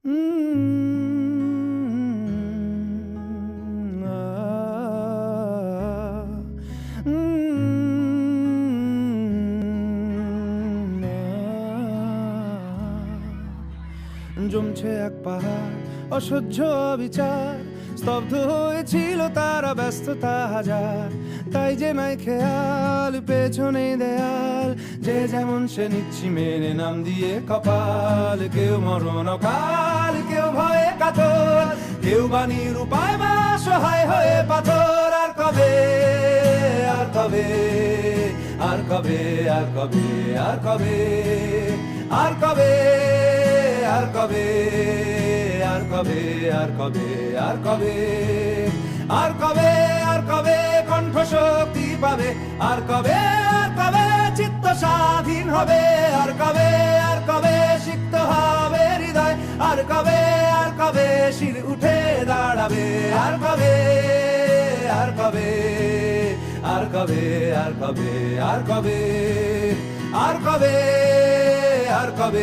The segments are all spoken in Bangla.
জমছে এক পাহাড় অসহ্য বিচার, স্তব্ধ হয়েছিল তারা ব্যস্ততা হাজার। তাই যে নাই খেয়াল পেছনে দেয়াল, যে যেমন সে নিচ্ছি মেনে নাম দিয়ে কপাল। কেউ মরণ কাল, কেউ ভয়ে কাতর, কেউ বাণীর উপায় বা সহায় হয়ে পাথর। আর কবে, আর কবে, আর কবে, আর কবে, আর কবে, আর কবে, আর কবে, আর কবে, আর কবে, আর কবে, আর কবে, আর কবে কণ্ঠ শক্তি পাবে? আর কবে, আর কবে চিত্ত স্বাধীন হবে? আর কবে, আর কবে সিক্ত হবে হৃদয়? আর কবে, আর কবে শির উঠে দাঁড়াবে? আর কবে, আর কবে, আর কবে, আর কবে, আর কবে, আর কবে, আর কবে,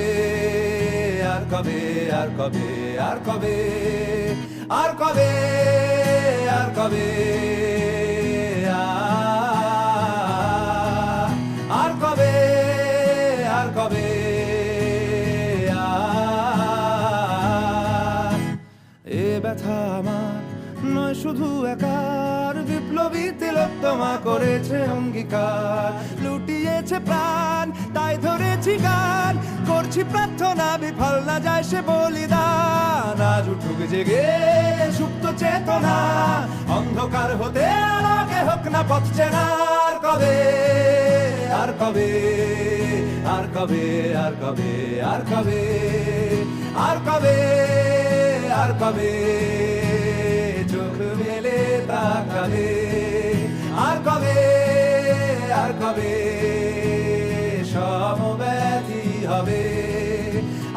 আর কবে, আর কবে, আর কবে, আর কবে, আর কবে, আর কবে, আর কবে, এ ব্যথা আমার নয় শুধু একার, বিপ্লবী তিলোত্তমা করেছে অঙ্গীকার। লুটিয়েছে প্রাণ তাই ধরেছি গান, করছি প্রার্থনা বিফল না যায় সে বলিদান। আজ উঠুক জেগে সুপ্ত চেতনা, অন্ধকার হতে আলোকে হোক না পথ চেনা। আর কবে, আর কবে, আর কবে, আর কবে, আর কবে, আর কবে, আর কবে চোখ মেলে তাকাবে? আর কবে, আর কবে সমব্যথী হবে?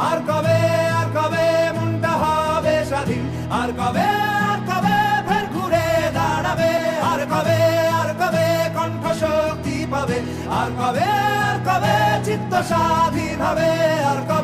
আর কবে, আর কবে মনটা হবে স্বাধীন? আর কবে, আর কবে ফের ঘুরে দাঁড়াবে? আর কবে, আর কবে কণ্ঠ শক্তি পাবে? আর কবে, আর কবে চিত্ত স্বাধীন হবে? আর কবে